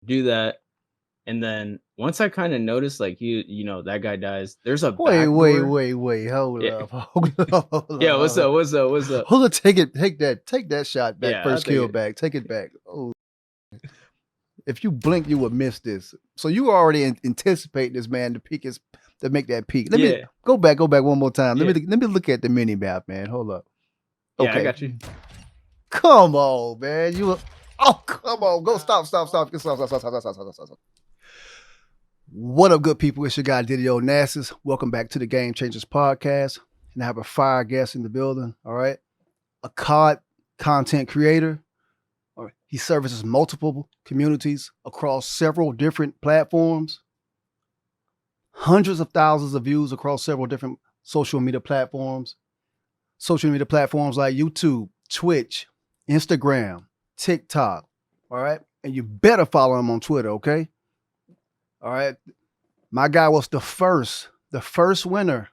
do that. And then once I kind of noticed, like that guy dies. There's a Wait, back wait, door. wait, wait. Hold Yeah, up. Hold up. Hold yeah. What's up. up? What's up? What's up? Hold up. Take that shot back. Yeah, I First think kill it. back. Take it back. Oh, if you blink, you would miss this. So you already anticipate this man to make that peak. Let me Yeah, go back one more time. yeah, Let me look at the mini map, man. Hold up. yeah. I Okay. got you. Come on, man. Oh, come on. Go stop. Stop. What up, good people? It's your guy Didio Nassus. Welcome back to the Game Changers Podcast. And I have a fire guest in the building. All right. A COD content creator. He services multiple communities across several different platforms, hundreds of thousands of views across several different social media platforms. Social media platforms like YouTube, Twitch, Instagram, TikTok. All right. And you better follow him on Twitter, okay? All right. My guy was the first winner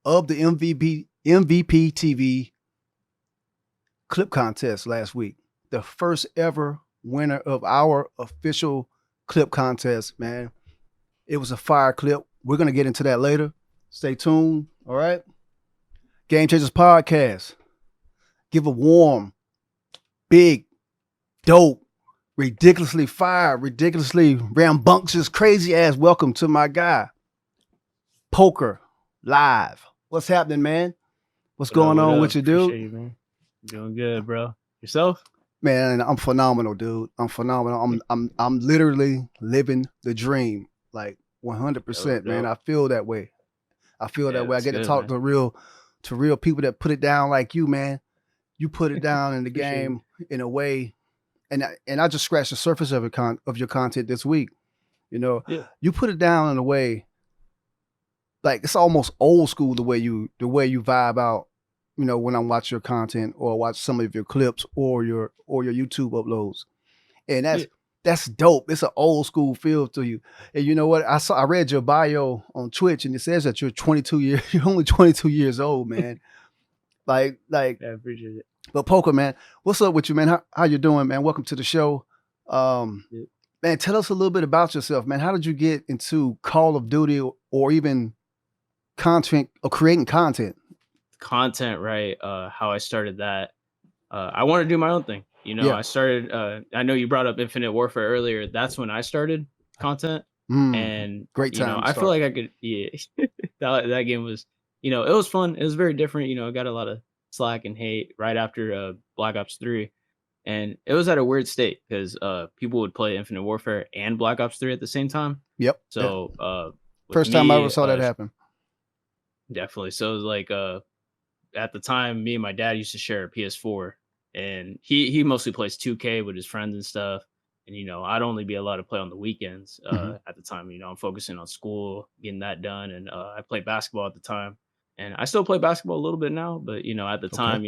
of the MVP TV clip contest last week. The first ever winner of our official clip contest, man. It was a fire clip. We're going to get into that later. Stay tuned. All right. Game Changers Podcast. Give a warm, big, dope, ridiculously fire, ridiculously rambunctious, crazy ass welcome to my guy, Poker Live. What's happening, man? What's What up? going What on up? with you, dude? Appreciate you, man. Doing good, bro. Yourself? Man, I'm phenomenal, dude. I'm phenomenal. I'm literally living the dream, like Dope, 100%, man. dope. I feel that way. Yeah, I that's get to good, talk man. to real people that put it down like you, man. You put it down in the Appreciate you. game in a way, and I just scratched the surface of your content this week. You know, Yeah, you put it down in a way like it's almost old school the way you vibe out. You know, when I watch your content or watch some of your clips or your YouTube uploads, and yeah. that's dope. It's an old school feel to you. And you know what? I read your bio on Twitch, and it says that you're 22 years. You're only 22 years old, man. Like. Yeah, I appreciate it. But Poker, man, what's up with you, man? How you doing, man? Welcome to the show. Um, Yeah. man, tell us a little bit about yourself, man. How did you get into Call of Duty or even content or creating content? Content, right? How I started that. I want to do my own thing. Yeah. I started. I know you brought up Infinite Warfare earlier. That's when I started content, and Great time to I feel start. like I could. Yeah, that game was. It was fun. It was very different. I got a lot of slack and hate right after Black Ops 3, and it was at a weird state because people would play Infinite Warfare and Black Ops 3 at the same time. Yep. Yeah. So with First time I ever me, saw that happen. definitely. So it was like at the time, me and my dad used to share a PS4, and he mostly plays 2K with his friends and stuff. And I'd only be allowed to play on the weekends. Hmm. At the time, I'm focusing on school, getting that done, and I played basketball at the time, and I still play basketball a little bit now. But at the Okay. time,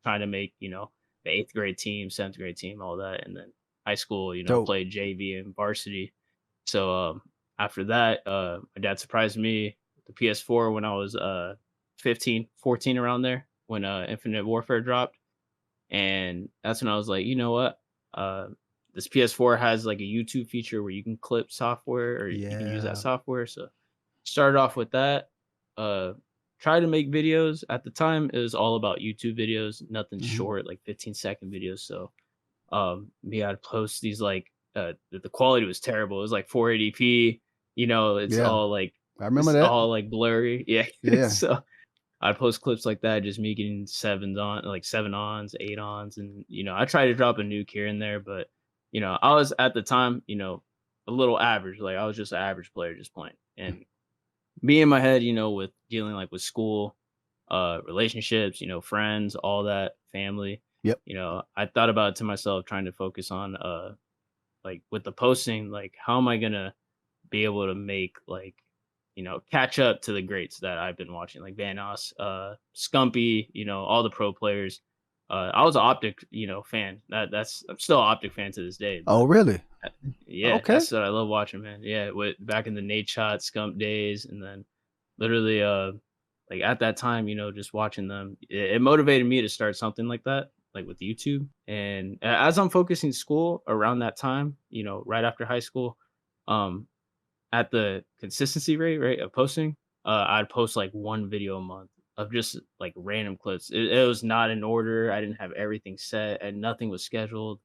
trying to make the eighth grade team, seventh grade team, all that, and then high school, Dope. played JV and varsity. So after that, my dad surprised me with the PS4 when I was 15, 14 around there when Infinite Warfare dropped. And that's when I was like, you know what? Uh this PS4 has like a YouTube feature where you can clip software or you can use that Yeah. software. So started off with that. Uh Tried to make videos. At the time it was all about YouTube videos, nothing Hmm. short, like 15-second videos. So me, I'd post these like the quality was terrible. It was like 480p, it's Yeah. all like I remember that. blurry. Yeah. Yeah. So I'd post clips like that, just me getting sevens on, like 7 ons, 8 ons, and I try to drop a nuke here and there, but I was at the time, a little average. Like I was just an average player, just playing. And me in my head, with dealing like with school, relationships, friends, all that, family. Yep. I thought about it to myself, trying to focus on like with the posting, like how am I gonna be able to make like catch up to the greats that I've been watching, like Vanos, Scumpy, all the pro players. I was an Optic, fan. That's I'm still an Optic fan to this day. Oh, But really? uh, yeah, Okay. that's what I love watching, man. Yeah, with back in the Nate Shot, Scump days, and then literally, like at that time, just watching them, it motivated me to start something like that. like with YouTube. And as I'm focusing school around that time, right after high school, um, at the consistency rate, right, of posting, I'd post like one video a month of just like random clips. It was not in order. I didn't have everything set and nothing was scheduled.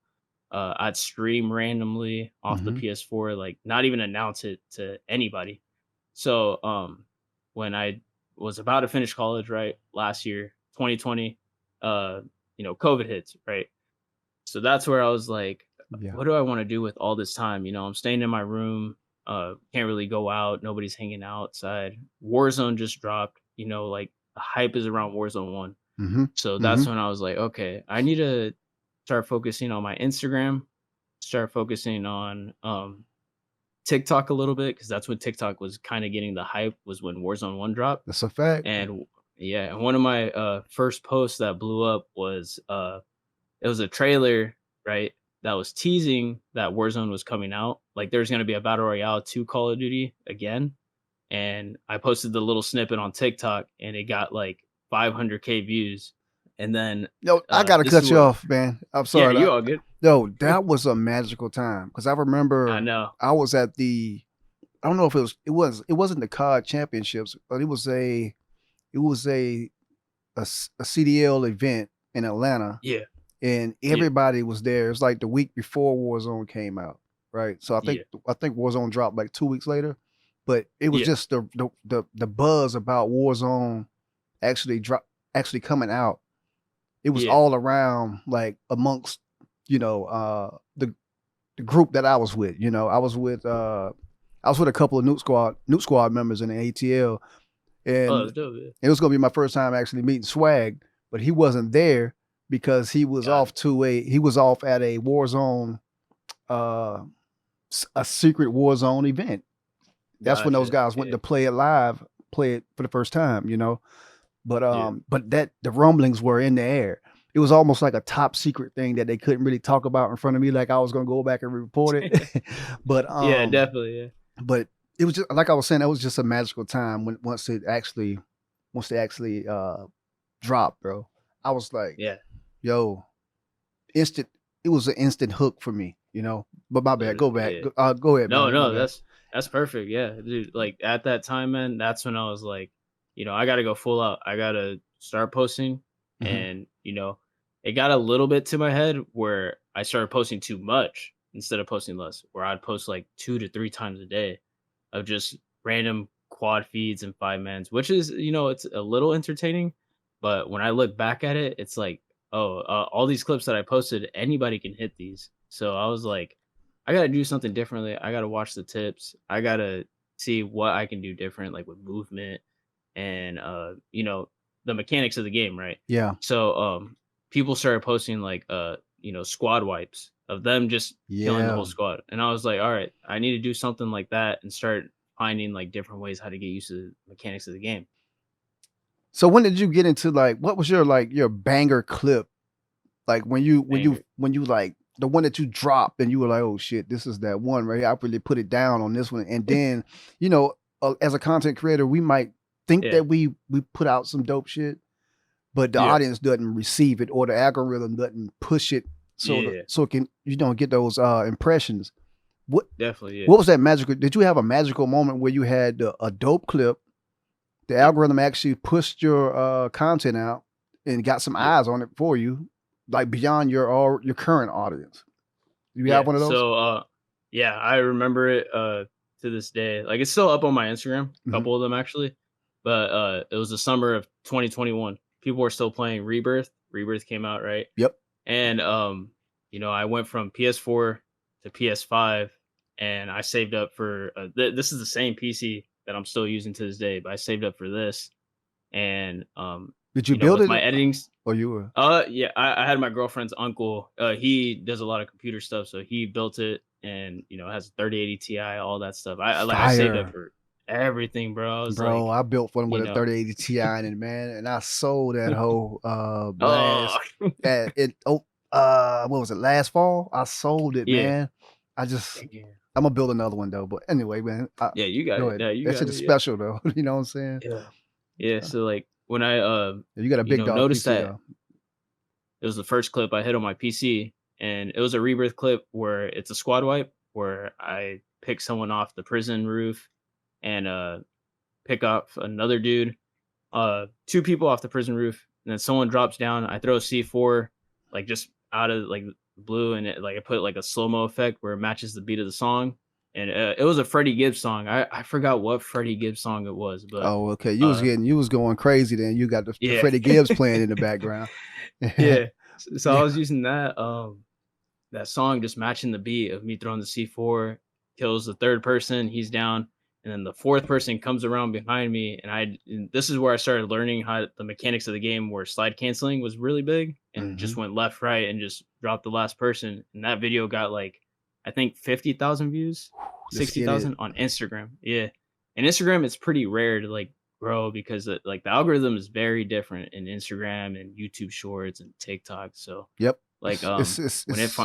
I'd stream randomly off the Mhm. PS4, like not even announce it to anybody. So when I was about to finish college, right, last year, 2020, uh, COVID hits, right? So that's where I was like, Yeah. what do I want to do with all this time? I'm staying in my room, can't really go out, nobody's hanging outside. Warzone just dropped, like the hype is around Warzone 1. Mhm. So that's Mhm. when I was like, okay, I need to start focusing on my Instagram, start focusing on TikTok a little bit because that's when TikTok was kind of getting the hype was when Warzone 1 dropped. That's a fact. Yeah, and one of my first posts that blew up was it was a trailer, right? That was teasing that Warzone was coming out. Like there's gonna be a battle royale to Call of Duty again. And I posted the little snippet on TikTok and it got like 500K views. And then Yo, I gotta this is cut you where off, man. I'm yeah, sorry. you all good. Yo, that was a magical time because I I remember know. I was at the. I don't know if it wasn't the COD Championships, but it was a CDL event in Atlanta, Yeah, and yeah, everybody was there. It's like the week before Warzone came out, right? So yeah, I think Warzone dropped like 2 weeks later, but it was yeah, just the buzz about Warzone actually coming out. It was yeah. all around like amongst the group that I was with. I was with a couple of Nuke Squad members in the ATL, Oh, and that's dope, yeah. it was gonna be my first time actually meeting Swag, but he wasn't there because Got it. he was off at a Warzone uh a secret Warzone event. That's when those Gotcha. guys went Yeah, to play it for the first time. But yeah. that the rumblings were in the air. It was almost like a top secret thing that they couldn't really talk about in front of me, like I was gonna go back and report it. but Yeah, definitely, yeah. but it was just like I was saying, that was just a magical time when once they actually dropped, bro. I was like, Yeah. yo, instant it was an instant hook for me. But my bad, go back. Yeah. Go ahead, No, man. My no, bad. that's perfect. Yeah, dude. Like at that time, man, that's when I was like, I gotta go full out. I gotta start posting, Mhm. and it got a little bit to my head where I started posting too much instead of posting less. Where I'd post like 2 to 3 times a day of just random quad feeds and 5 mans, which is it's a little entertaining, but when I look back at it, it's like, oh, all these clips that I posted, anybody can hit these. So I was like, I gotta do something differently. I gotta watch the tips. I gotta see what I can do different, like with movement and the mechanics of the game, right? Yeah. So people started posting like squad wipes of them just killing the Yeah. whole squad. And I was like, all right, I need to do something like that and start finding like different ways how to get used to the mechanics of the game. So when did you get into like what was your banger clip? Like Banger. when you like the one that you dropped and you were like, "Oh shit, this is that one right here. I really put it down on this one." And then, as a content creator, we might think Yeah. that we put out some dope shit, but the Yeah. audience doesn't receive it or the algorithm doesn't push it Yeah. so it can get those impressions. What Definitely. Yeah. what was that magical? Did you have a magical moment where you had a dope clip, the Yeah. algorithm actually pushed your content out and got some Yeah. eyes on it for you, like beyond your current audience? Do you have Yeah. one of those? So yeah, I remember it to this day. Like it's still up on my Instagram, a Mhm. couple of them actually. But it was the summer of 2021. People were still playing Rebirth. Rebirth came out, right? Yep. And I went from PS4 to PS5 and I saved up for this is the same PC that I'm still using to this day, but I saved up for this and Did you build with it my editing. or you were? Yeah, I had my girlfriend's uncle. He does a lot of computer stuff, so he built it, and it has a 3080 Ti, all that stuff. I saved up Fire. for everything, bro. I was Bro, like, I built one you with a know, 3080 Ti in it, man, and I sold that whole oh, blast at it. Oh, what was it? Last fall, I sold it, yeah, man. I just, yeah, I'm gonna build another one though. But anyway, man, yeah. You got go it. ahead. Yeah, you That got shit is it. Yeah, special though. You know what I'm saying? yeah, yeah. Uh, So like when I you got a big dog noticed PC that. though. it was the first clip I hit on my PC, and it was a rebirth clip where it's a squad wipe where I pick someone off the prison roof and pick up another dude, two people off the prison roof, and then someone drops down. I throw a C4 like just out of like the blue, and it like I put like a slow mo effect where it matches the beat of the song. And it was a Freddie Gibbs song. I forgot what Freddie Gibbs song it was, but Oh, okay. uh You was going crazy then. You got the yeah. Freddie Gibbs playing in the background. Yeah. So I Yeah. was using that song just matching the beat of me throwing the C4, kills the third person, he's down, and then the fourth person comes around behind me, and this is where I started learning how the mechanics of the game where slide canceling was really big, and just Mhm. went left, right, and just dropped the last person. And that video got like I think 50,000 views, Let's get it. 60,000 on Instagram. Yeah. And Instagram it's pretty rare to like grow because like the algorithm is very different in Instagram and YouTube Shorts and TikTok. So Yep. like when it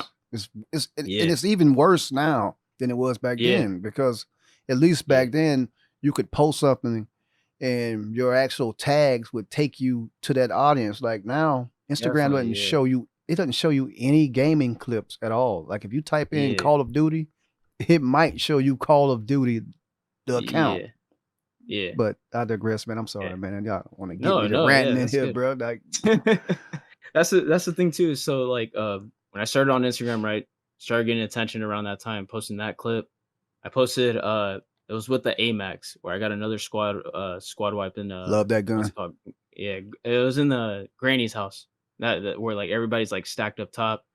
And yeah. it's even worse now than it was back Yeah. then because at least Yeah. back then you could post something and your actual tags would take you to that audience. Like now, Instagram Definitely, doesn't yeah. show you it doesn't show you any gaming clips at all. Like if you type in Yeah. Call of Duty, it might show you Call of Duty the account. Yeah. Yeah. But I digress, man. I'm Yeah. sorry, man. Y'all want to get me No, to no, yeah, ranting in that's here, good. bro. Like, That's the thing too. So like when I started on Instagram, right, started getting attention around that time, posting that clip. I posted it was with the Amax where I got another squad wipe in love that what's gun. it called? Yeah, it was in the granny's house. That where like everybody's like stacked up top.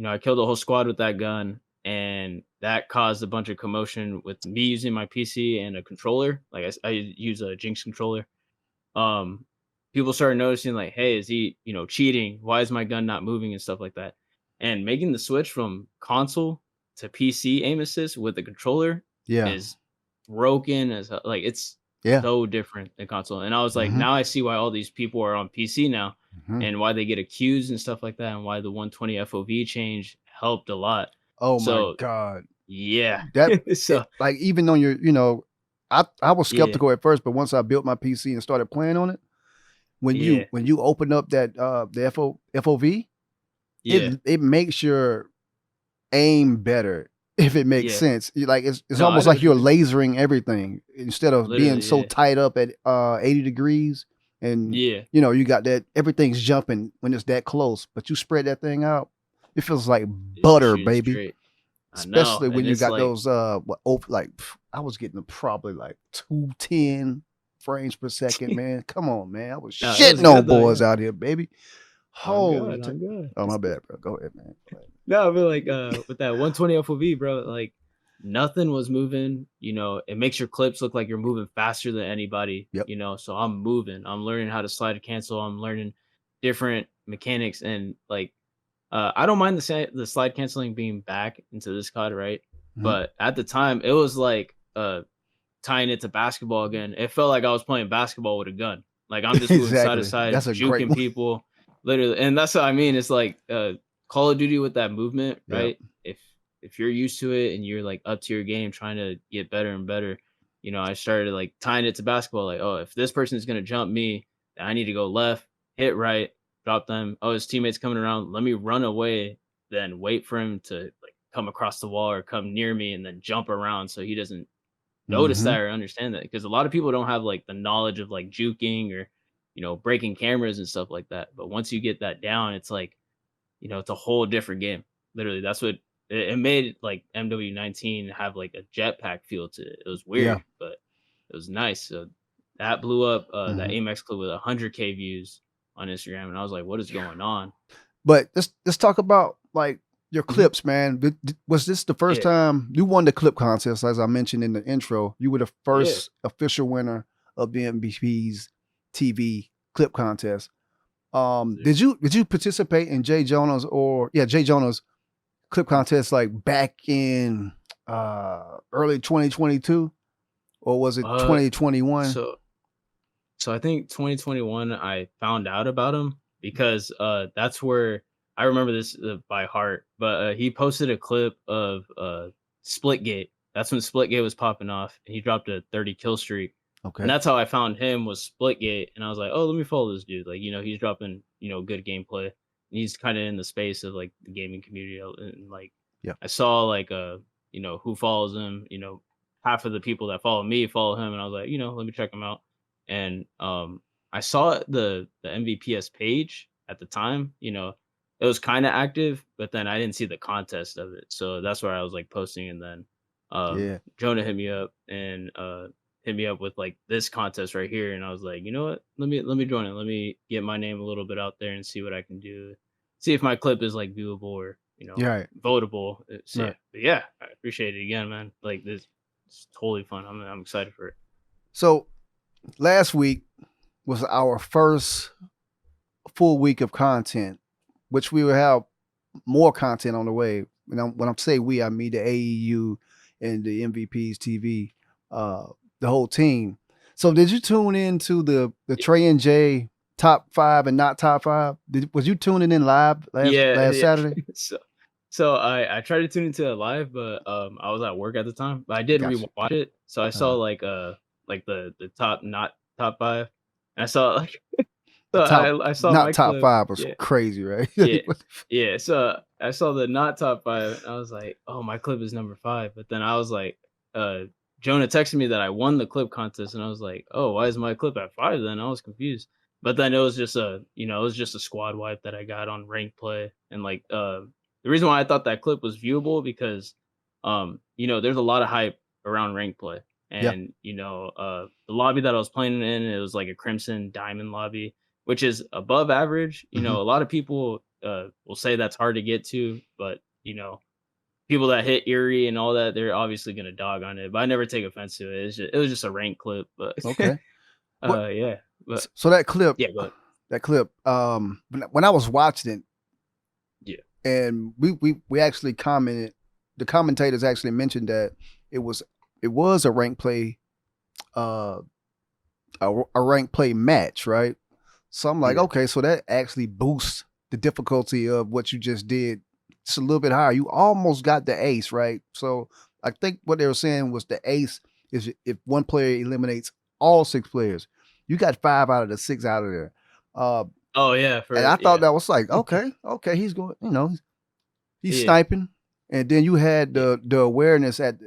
I killed the whole squad with that gun, and that caused a bunch of commotion with me using my PC and a controller. Like I use a Jinx controller. Um, People started noticing like, hey, is he cheating? Why is my gun not moving and stuff like that? And making the switch from console to PC aim assist with the controller Yeah. is broken as like it's Yeah. so different than console. And I was like, Hmm. now I see why all these people are on PC now Hmm. and why they get accused and stuff like that, and why the 120 FOV change helped a lot. Oh my So God. yeah. That So like even on your, I was yeah, skeptical at first, but once I built my PC and started playing on it, yeah, when you open up that the FOV, yeah. it makes your aim better if it makes Yeah. sense. Like it's No, I almost know like what you you're mean. lasering everything instead of being Literally, so yeah. tight up at 80 degrees and Yeah. you got that everything's jumping when it's that close, but you spread that thing out, it feels like It's just butter, shooting baby. straight. I know, Especially when and you it's got like those like I was getting probably like 210 frames per second, man. Come on, man. I was no, it was shitting on good though, boys yeah. out here, baby. I'm Holy good, I'm good. oh my It's good. bad, bro. Go ahead, man. Go ahead. No, but like, with that 120 FOV, bro, like, nothing was moving, it makes your clips look like you're moving faster than anybody, Yep. so I'm moving. I'm learning how to slide cancel, I'm learning different mechanics, and, like, I don't mind the slide canceling being back into this COD, right? Mhm. But at the time, it was like, tying it to basketball again. It felt like I was playing basketball with a gun. Like I'm just moving side to Exactly. side, That's a great juking one. people, literally. And that's what I mean. It's like Call of Duty with that movement, Yep. right? If you're used to it and you're like up to your game, trying to get better and better, I started like tying it to basketball. Like, oh, if this person is gonna jump me, then I need to go left, hit right, drop them. Oh, his teammates coming around. Let me run away, then wait for him to like come across the wall or come near me, and then jump around so he doesn't notice Mhm. that or understand that, because a lot of people don't have like the knowledge of like juking or breaking cameras and stuff like that. But once you get that down, it's like it's a whole different game. Literally, that's what it made like MW19 have like a jetpack feel to it. It was Yeah. weird, but it was nice. So that blew up that Mhm. Amex clip with 100K views on Instagram, and I was like, what is going on? But let's talk about like your Mhm. clips, man. Was this the first Yeah, time you won the clip contest? As I mentioned in the intro, you were the yeah. first official winner of the MVP's TV clip contest. Did you participate in Jay Jonah's clip contest like back in early 2022 or was it Uh, 2021? so So I think 2021 I found out about him because that's where I remember this by heart. But he posted a clip of Splitgate. That's when Splitgate was popping off, and he dropped a 30 kill streak. And Okay. that's how I found him was Splitgate, and I was like, oh, let me follow this dude. Like he's dropping good gameplay. he's kind of in the space of like the gaming community, and like Yeah. I saw like who follows him. Half of the people that follow me follow him, and I was like, let me check him out. And I saw the MVPS page at the time. It was kind of active, but then I didn't see the contest of it, so that's where I was like posting, and then Yeah. Jonah hit me up and hit me up with like this contest right here, and I was like, you know what? Let me join it. Let me get my name a little bit out there and see what I can do. See if my clip is like viewable or You're right. votable. So yeah, Right. but yeah, I appreciate it again, man. Like this, it's totally fun. I'm excited for it. So last week was our first full week of content, which we will have more content on the way. When I'm saying we, I mean the AEU and the MVPs TV, the whole team. So did you tune into the Trey and Jay top 5 and not top 5? Was you tuning in live Yeah, last yeah. Saturday? So I tried to tune into it live, but I was at work at the time. But I did Gotcha. rewatch it, so I saw like the top not top five, and I saw like The so top I saw not my top clip. 5 was Yeah, crazy, right? yeah, yeah. So I saw the not top five, and I was like, oh, my clip is number five. But then I was like, uh, Jonah texted me that I won the clip contest, and I was like, oh, why is my clip at five? Then I was confused. But then it was just a squad wipe that I got on rank play, and like the reason why I thought that clip was viewable because there's a lot of hype around rank play, Yeah. and the lobby that I was playing in, it was like a Crimson Diamond lobby, which is above average. Mhm. A lot of people will say that's hard to get to, but people that hit Erie and all that, they're obviously gonna dog on it. But I never take offense to it. It was just a rank clip, but Okay. What yeah, but so that clip yeah, but when I was watching it, yeah, and we actually commented, the commentators actually mentioned that it was a rank play, uh a rank play match, right? So I'm like, yeah, okay, so that actually boosts the difficulty of what you just did. It's a little bit higher. You almost got the ace, right? So I think what they were saying was the ace is if one player eliminates all 6 players. You got 5 out of the 6 out of there. oh yeah, And for I thought yeah, that was like, okay, he's going, he's yeah, sniping. And then you had yeah, the awareness at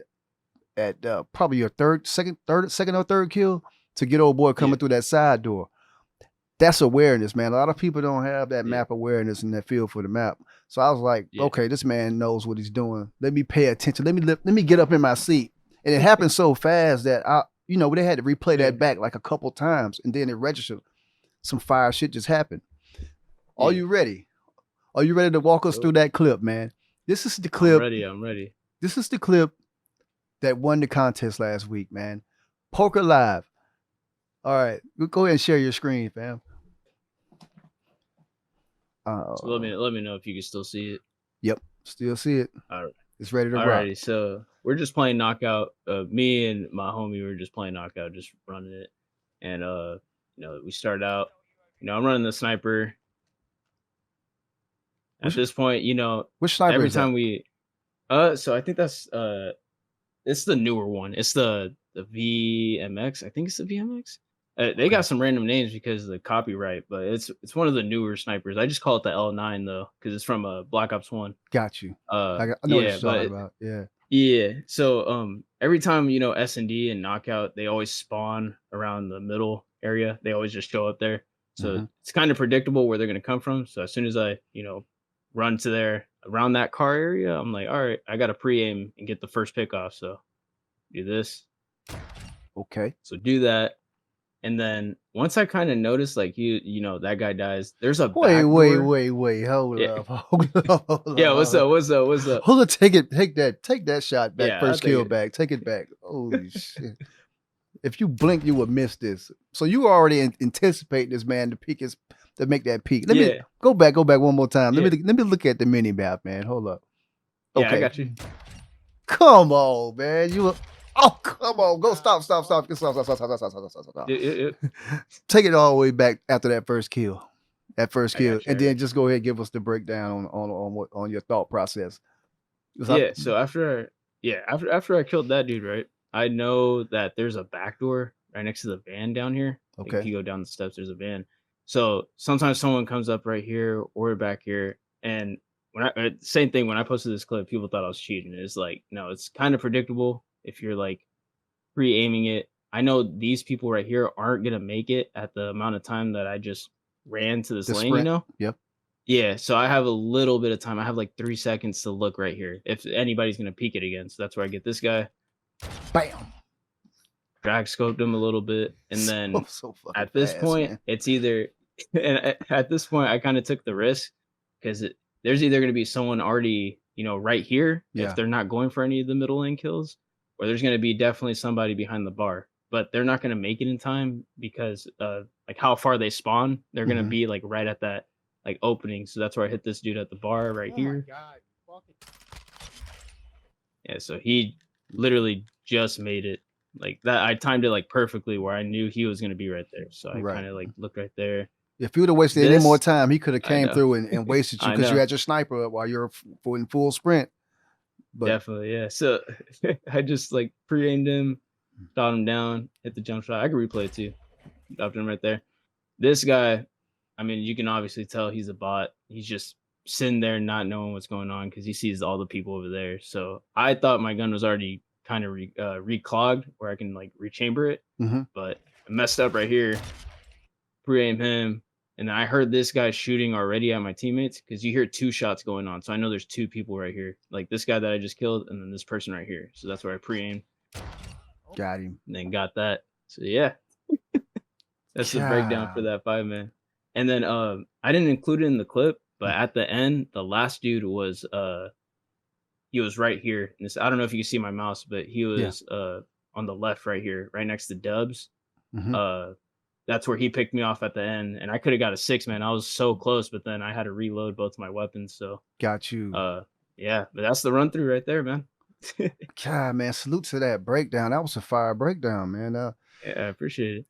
probably your second or third kill to get old boy yeah, coming through that side door. That's awareness, man. A lot of people don't have that yeah, map awareness and that feel for the map. So I was like, yeah, okay, this man knows what he's doing. Let me pay attention. Let me get up in my seat. And it happened so fast that they had to replay yeah, that back like a couple times, and then it registered. Some fire shit just happened. Are yeah. you ready? Are you ready to walk us Yo, through that clip, man? This is the I'm clip. ready. I'm ready. This is the clip that won the contest last week, man. Poker Live. All right, go ahead and share your screen, fam. So Uh, let me know if you can still see it. yep, still see it. All right. It's ready to rock. Alrighty, so we're just playing knockout. Me and my homie were just playing knockout, just running it. And we started out, I'm running the sniper. At Which this point, which sniper every is that? time we so I think that's it's the newer one. It's the VMX. I think it's the VMX. They Okay, got some random names because of the copyright, but it's one of the newer snipers. I just call it the L9 though, because it's from Black Ops 1. got you. I know what Yeah, you're talking but about. Yeah. yeah. So every time S&D and knockout, they always spawn around the middle area. They always just show up there. So Hmm. it's kind of predictable where they're gonna come from. So as soon as I, run to there around that car area, I'm like, all right, I gotta pre-aim and get the first pick off. So do this. Okay. So do that. And then once I kind of notice like that guy dies, there's a back door. Wait. Hold Yeah. up. Hold up. Hold Yeah, up. what's Hold up. up? What's up? What's up? Hold up. Take that shot back. Yeah, I First kill think back. Take it back. Holy shit. If you blink, you would miss this. So you already anticipate this man to peek to make that peak. Let me yeah, go back one more time. yeah, Let me look at the mini map, man. Hold up. yeah, I Okay. got you. Come on, man. Come on. Go stop. Stop. Yeah. Take it all the way back after that first kill. I got you. And I then got you. just go ahead and give us the breakdown on your thought process. 'Cause Yeah, so after I killed that dude, right? I know that there's a back door right next to the van down here. Like if okay. you go down the steps, there's a van. So sometimes someone comes up right here or back here, and same thing when I posted this clip, people thought I was cheating. It's like, no, it's kind of predictable if you're like pre-aiming it. I know these people right here aren't gonna make it at the amount of time that I just ran to this The lane, you sprint. know? Yep. Yeah, so I have a little bit of time. I have like 3 seconds to look right here if anybody's gonna peek it again. So that's where I get this guy, Bam. drag scoped him a little bit, and then So fucking at this fast, point, man. it's either and at this point, I kinda took the risk 'cause there's either gonna be someone already, right here if Yeah. they're not going for any of the middle lane kills, or there's gonna be definitely somebody behind the bar, but they're not gonna make it in time because, like, how far they spawn, they're gonna Mhm. be, like, right at that, like, opening, so that's where I hit this dude at the bar right Oh my here. god. Fucking Yeah, so he literally just made it. Like, that I timed it, like, perfectly where I knew he was gonna be right there, so I Right. kinda, like, looked right there. If you would have wasted any more This time, he could have I came know. through and wasted you I because you know. had your sniper up while you're in full sprint. But Definitely, yeah. So I just like pre-aimed him, shot him down, hit the jump shot. I could replay it too. Dropped him right there. This guy, I mean, you can obviously tell he's a bot. He's just sitting there not knowing what's going on because he sees all the people over there. So I thought my gun was already kind of reclogged where I can like rechamber it, mhm. but I messed up right here. Pre-aim him, and then I heard this guy shooting already at my teammates because you hear 2 shots going on, so I know there's 2 people right here, like this guy that I just killed and then this person right here, so that's where I pre-aimed Got him. and then got that. So, yeah, that's the breakdown for God. that 5-man. And then, I didn't include it in the clip, but at the end, the last dude was, he was right here, and this I don't know if you can see my mouse, but he Yeah. was, on the left right here, right next to Dubs. Mhm. Uh, that's where he picked me off at the end, and I could have got a 6-man. I was so close, but then I had to reload both my weapons. So, Got you. yeah, but that's the run through right there, man. God, man, salute to that breakdown. That was a fire breakdown, man. Yeah, I appreciate it.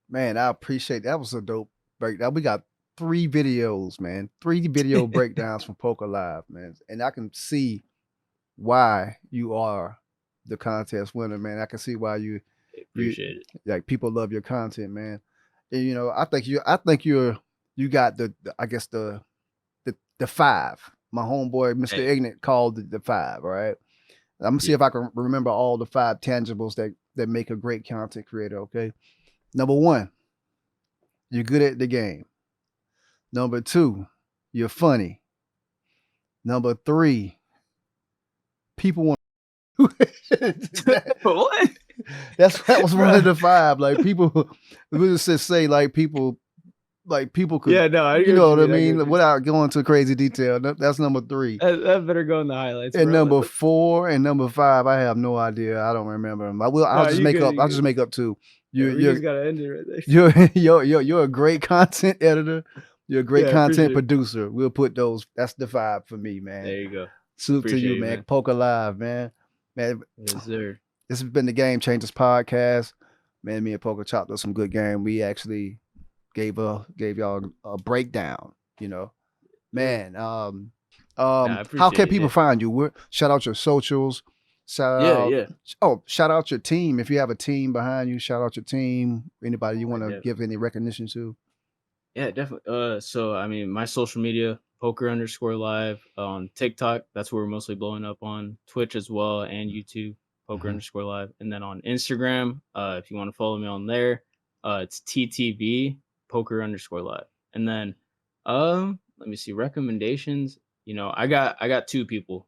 Man, I appreciate that. Was a dope breakdown. We got 3 videos, man. 3 video breakdowns from Poker Live, man. And I can see why you are the contest winner, man. I can see why you Appreciate it. like people love your content, man. And, I think you got the I guess the 5. My homeboy Mr. Hey, Ignorant called the 5, all right? I'm gonna see yeah, if I can remember all the 5 tangibles that make a great content creator, okay? Number 1, you're good at the game. Number 2, you're funny. Number 3, people want what, that was one bro? of the 5. Like people, we just say like people could, Yeah, no, I you get what know you what I mean. I get mean, what you're saying. without going to crazy detail. That's number 3. That better go in the highlights, And bro. What number the? 4 and number 5, I have no idea. I don't remember them. I'll No, just you make good. up. I'll You just good. make up 2. Yeah, You we you're just gotta end it right there. you're a great content editor. You're a great Yeah, I content appreciate it. producer. We'll put those. That's the 5 for me, man. There you go. Salute to Appreciate you, you, man. man. Poker Live, man. Man, Yes, sir. this has been the Game Changers podcast. Man, me and Poker chopped up some good game. We actually gave y'all a breakdown, you know. Yeah. Man, Nah, I how can appreciate it. people Yeah. find you? Shout out your socials. Shout Yeah, out yeah. shout out your team. If you have a team behind you, shout out your team. Anybody you I want to def give any recognition to? Yeah, definitely. So I mean, my social media, poker_live on TikTok. That's where we're mostly blowing up on Twitch as well and YouTube, Mhm. poker_live. And then on Instagram, if you want to follow me on there, it's TTV poker_live. And then, let me see recommendations. I got 2 people,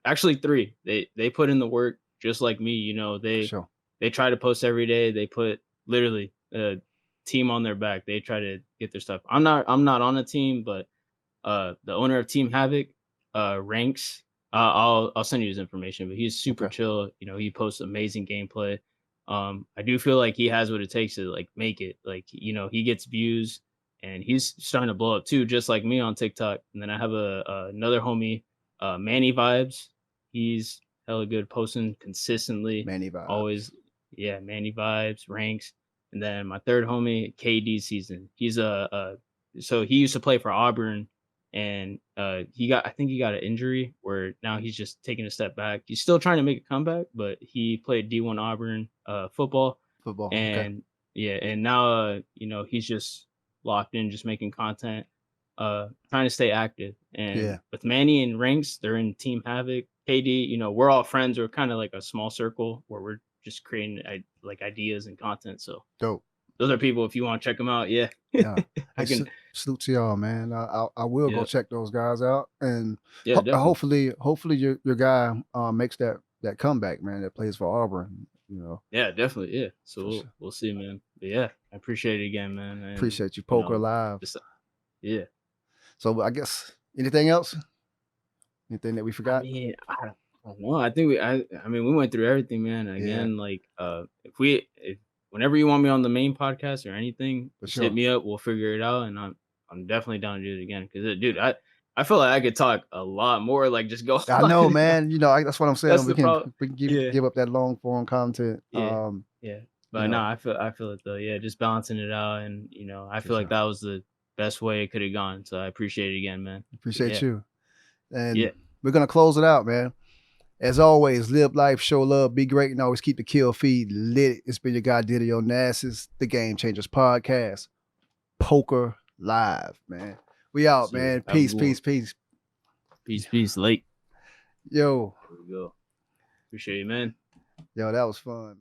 actually 3. They put in the work just like me. For They sure. they try to post every day. They put literally team on their back. They try to get their stuff. I'm not on a team, but the owner of Team Havoc, ranks. I'll send you his information, but he's super Okay. chill. He posts amazing gameplay. I do feel like he has what it takes to like make it. Like, he gets views and he's starting to blow up too, just like me on TikTok. And then I have another homie, Manny Vibes. He's hella good, posting consistently, Manny vibes. always. Yeah, Manny Vibes, ranks. And then my third homie, KD Season. He's so he used to play for Auburn, and I think he got an injury where now he's just taking a step back. He's still trying to make a comeback, but he played D1 Auburn football, Football. Okay. and yeah, and now he's just locked in, just making content, trying to stay active. And Yeah. with Manny and Rinks, they're in Team Havoc. KD, we're all friends. We're kind of like a small circle where we're just creating like ideas and content. So Dope. those are people if you want to check them out. Yeah, Yeah. Hey, I can. salute to y'all, man. I will go Yeah, check those guys out, and yeah, definitely. hopefully your guy makes that comeback, man. That plays for Auburn. You know, Yeah, definitely. Yeah. So for we'll sure. we'll see, man. But yeah, I appreciate it again, man. And Appreciate you, Poker Live. just yeah. So I guess anything else? Anything that we I forgot? mean, I don't know. I think I mean, we went through everything, man. Yeah, Again, like, if whenever you want me on the main podcast or anything, for just hit sure. me up. We'll figure it out, and I'm definitely down to do it again. Because, dude, I feel like I could talk a lot more. Like, just go I on know, and on. man. That's what I'm saying. That's We the can problem. we can Yeah, give up that long form content. yeah, yeah. You But no, know, I feel it though. Yeah, just balancing it out, and I for feel like sure. that was the best way it could have gone. So I appreciate it again, man. But Appreciate yeah, you. And yeah, we're gonna close it out, man. As always, live life, show love, be great, and always keep the kill feed lit. It's been your guy Didio Nassus, the Game Changers Podcast. Poker Live, man. We out, sir. man. Have a Peace, good one. peace, peace. Peace, peace. Late. Yo, There we go. Appreciate you, man. yo, that was fun.